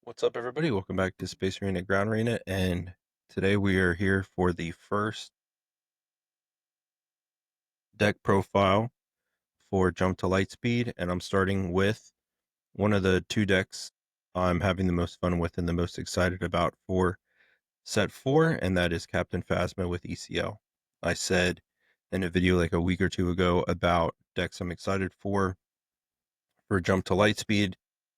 What's up, everybody? Welcome back to Space Arena Ground Arena, and today we are here for the first deck profile for Jump to Lightspeed, and I'm starting with one of the two decks I'm having the most fun with and the most excited about for set 4, and that is Captain Phasma with ECL. I said in a video like a week or two ago about decks I'm excited for Jump to Lightspeed,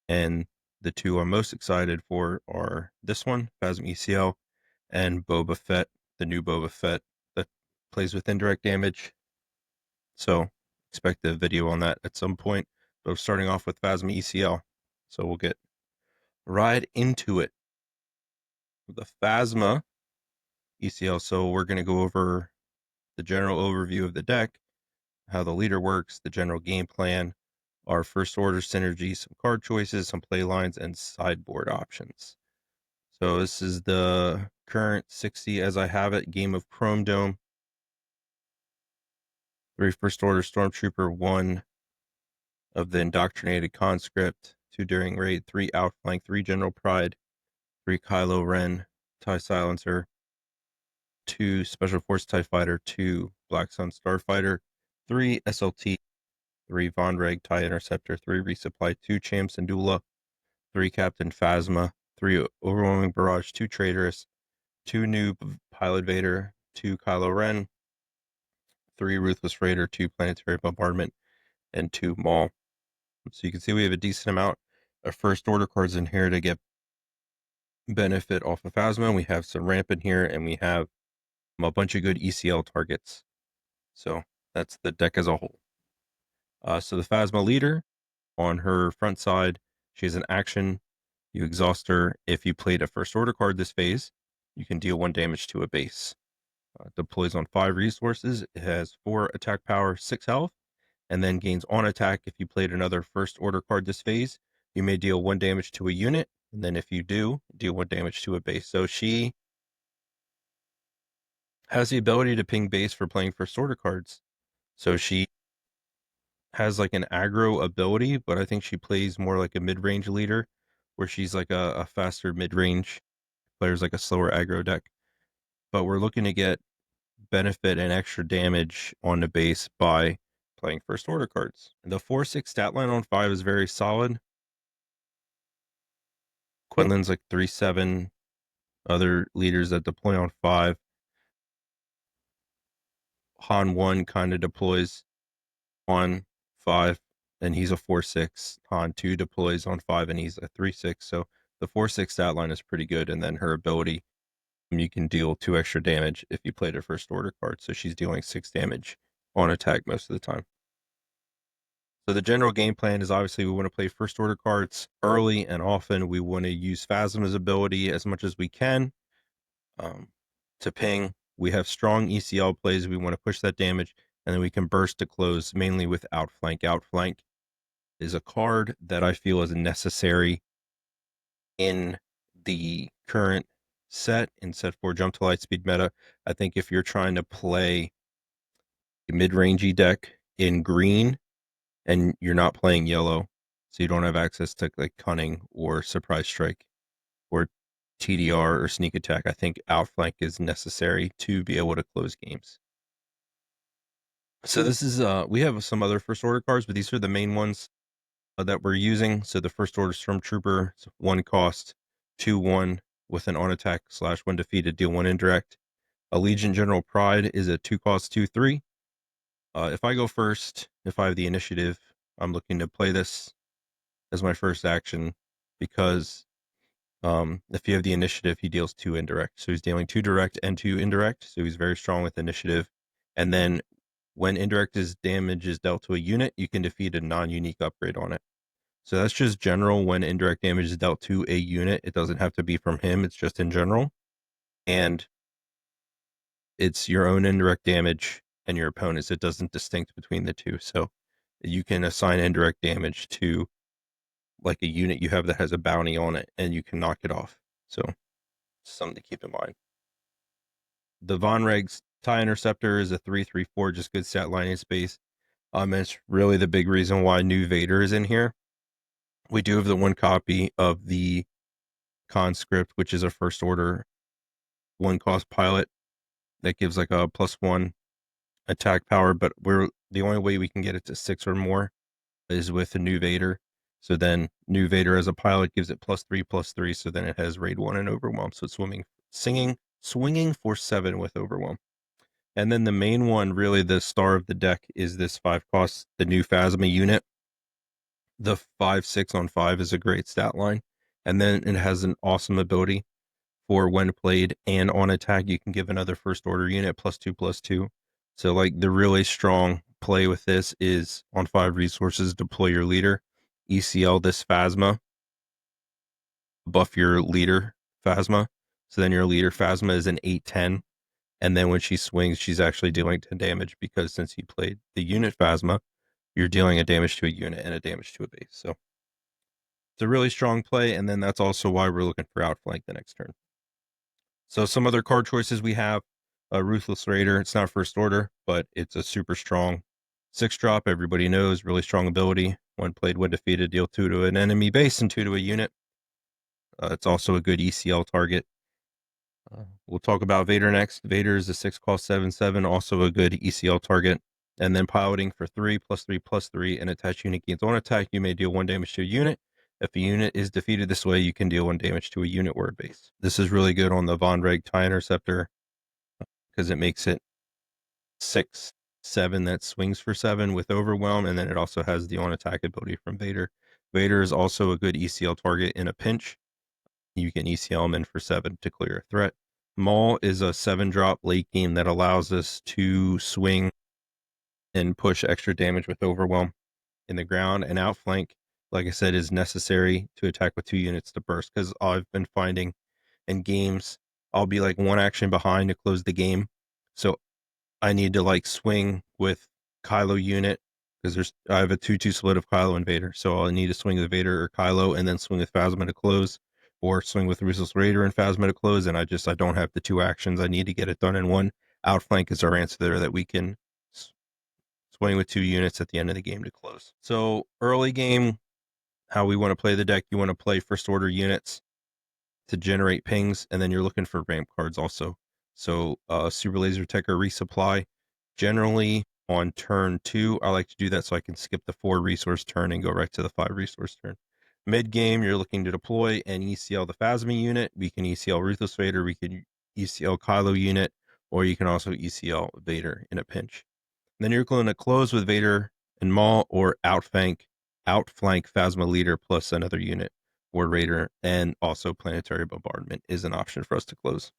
and the two I'm most excited for are this one, Phasma ECL, and Boba Fett, the new Boba Fett that plays with indirect damage. So expect a video on that at some point. But we're starting off with Phasma ECL. So we'll get right into it. The Phasma ECL. So we're going to go over the general overview of the deck, how the leader works, the general game plan, our first order synergy, some card choices, some play lines, and sideboard options. So this is the current 60 as I have it, game of Chrome Dome. 3 first order stormtrooper, 1 of the indoctrinated conscript, 2 daring raid, 3 outflank, 3 general pride, 3 Kylo Ren TIE silencer, 2 special force TIE fighter, 2 Black Sun starfighter, 3 SLT, 3 Von Reg TIE interceptor, 3 resupply, 2 Cham Syndulla, 3 Captain Phasma, 3 overwhelming barrage, 2 traitorous, 2 new pilot Vader, 2 Kylo Ren, 3 ruthless raider, 2 planetary bombardment, and 2 Maul. So you can see we have a decent amount of first order cards in here to get benefit off of Phasma. We have some ramp in here, and we have a bunch of good ECL targets. So that's the deck as a whole. So the Phasma leader, on her front side, she has an action. You exhaust her. If you played a first order card this phase, you can deal 1 damage to a base. Deploys on 5 resources. It has 4 attack power, 6 health, and then gains on attack. If you played another first order card this phase, you may deal 1 damage to a unit, and then if you do, deal 1 damage to a base. So she has the ability to ping base for playing first order cards. So she has like an aggro ability, but I think she plays more like a mid-range leader, where she's like a faster mid-range player's like a slower aggro deck. But we're looking to get benefit and extra damage on the base by playing first order cards. The 4/6 stat line on 5 is very solid. Quinlan's like 3/7. Other leaders that deploy on 5. Han 1 kind of deploys on 5, and he's a 4/6. Han 2 deploys on 5, and he's a 3/6. So the 4/6 stat line is pretty good. And then her ability, you can deal 2 extra damage if you played a first order card. So she's dealing 6 damage on attack most of the time. So the general game plan is obviously we want to play first order cards early and often. We want to use Phasma's ability as much as we can to ping. We have strong ECL plays. We want to push that damage, and then we can burst to close mainly with Outflank. Outflank is a card that I feel is necessary in the current set, in set 4 Jump to Lightspeed meta. I think if you're trying to play a mid-rangey deck in green and you're not playing yellow, so you don't have access to like Cunning or Surprise Strike or TDR or Sneak Attack, I think Outflank is necessary to be able to close games. So this is we have some other first order cards, but these are the main ones that we're using. So the first order Stormtrooper, 1 cost, 2/1 with an on attack / when defeated, deal 1 indirect. Allegiant General Pride is a 2 cost, 2/3. If I go first, if I have the initiative, I'm looking to play this as my first action because if you have the initiative, he deals 2 indirect. So he's dealing 2 direct and 2 indirect. So he's very strong with initiative. And then when indirect damage is dealt to a unit, you can defeat a non-unique upgrade on it. So that's just general when indirect damage is dealt to a unit. It doesn't have to be from him. It's just in general. And it's your own indirect damage and your opponent's. It doesn't distinct between the two. So you can assign indirect damage to like a unit you have that has a bounty on it, and you can knock it off. So something to keep in mind. The Von Reg's TIE Interceptor is a 3/3/4, just good stat line in space. It's really the big reason why new Vader is in here. We do have the 1 copy of the Conscript, which is a first order 1-cost pilot that gives like a +1 attack power, but the only way we can get it to 6 or more is with a new Vader. So then new Vader as a pilot gives it +3/+3. So then it has raid 1 and overwhelm. So it's swinging for 7 with overwhelm. And then the main one, really the star of the deck, is this 5-cost, the new Phasma unit. The 5/6 on 5 is a great stat line. And then it has an awesome ability for when played and on attack, you can give another first order unit +2/+2. So like the really strong play with this is on 5 resources, deploy your leader, ECL this Phasma, buff your leader Phasma. So then your leader Phasma is an 8/10. And then when she swings, she's actually dealing 10 damage because since you played the unit Phasma, you're dealing a damage to a unit and a damage to a base. So it's a really strong play. And then that's also why we're looking for outflank the next turn. So some other card choices we have, Ruthless Raider. It's not first order, but it's a super strong 6-drop. Everybody knows, really strong ability. When played, when defeated, deal 2 to an enemy base and 2 to a unit. It's also a good ECL target. We'll talk about Vader next. Vader is a 6-cost 7/7, also a good ECL target. And then piloting for 3/3/3. An attached unit gains on attack. You may deal 1 damage to a unit. If a unit is defeated this way, you can deal 1 damage to a unit or a base. This is really good on the Von Reg TIE Interceptor because it makes it 6/7 that swings for 7 with overwhelm, and then it also has the on attack ability from Vader. Vader is also a good ECL target in a pinch. You can ECL him in for 7 to clear a threat. Maul is a 7-drop late game that allows us to swing and push extra damage with overwhelm in the ground. And outflank, like I said, is necessary to attack with 2 units to burst, because I've been finding in games I'll be like 1 action behind to close the game. So I need to like swing with Kylo unit because I have a 2/2 split of Kylo and Vader. So I need to swing with Vader or Kylo and then swing with Phasma to close, or swing with Ruthless Raider and Phasma to close. And I don't have the 2 actions. I need to get it done in one. Outflank is our answer there, that we can swing with 2 units at the end of the game to close. So early game, how we want to play the deck, you want to play first order units to generate pings, and then you're looking for ramp cards also. So Super Laser Tech or Resupply. Generally on turn 2, I like to do that so I can skip the 4 resource turn and go right to the 5 resource turn. Mid game, you're looking to deploy and ECL the Phasma unit. We can ECL Ruthless Vader, we can ECL Kylo unit, or you can also ECL Vader in a pinch. And then you're going to close with Vader and Maul, or outflank Phasma leader plus another unit or Raider, and also Planetary Bombardment is an option for us to close.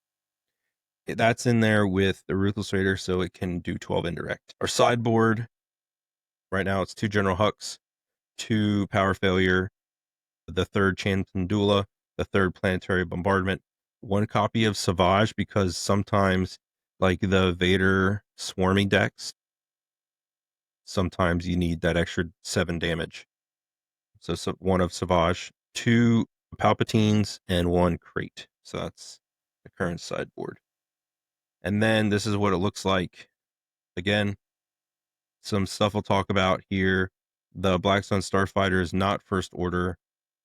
That's in there with the Ruthless Raider, so it can do 12 indirect. Our sideboard, right now it's 2 General Hux, 2 Power Failure, the 3rd Chantandula, the 3rd Planetary Bombardment, 1 copy of Savage, because sometimes, like the Vader swarming decks, sometimes you need that extra 7 damage. So 1 of Savage, 2 Palpatines, and 1 Crate. So that's the current sideboard. And then this is what it looks like. Again, some stuff we'll talk about here. The Black Sun Starfighter is not first order,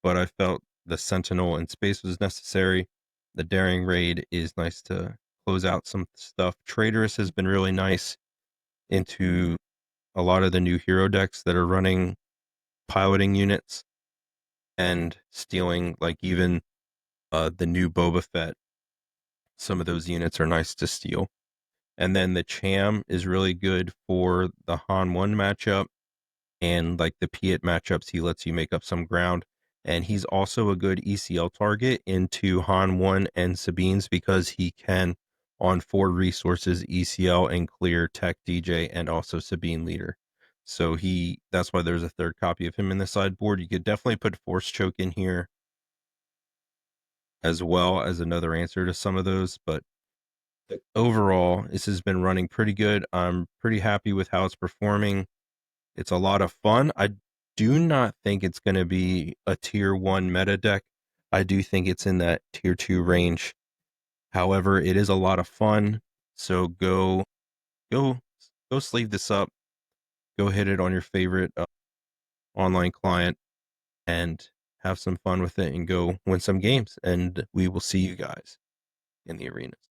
but I felt the Sentinel in space was necessary. The Daring Raid is nice to close out some stuff. Traitorous has been really nice into a lot of the new hero decks that are running piloting units and stealing, like even the new Boba Fett. Some of those units are nice to steal. And then the Cham is really good for the Han 1 matchup, and like the Piet matchups, he lets you make up some ground. And he's also a good ECL target into Han 1 and Sabine's, because he can, on 4 resources, ECL and clear Tech DJ and also Sabine leader. So that's why there's a 3rd copy of him in the sideboard. You could definitely put Force Choke in here as well as another answer to some of those, but overall, this has been running pretty good. I'm pretty happy with how it's performing. It's a lot of fun. I do not think it's going to be a tier 1 meta deck. I do think it's in that tier 2 range. However, it is a lot of fun. So go sleeve this up. Go hit it on your favorite online client and have some fun with it and go win some games. And we will see you guys in the arenas.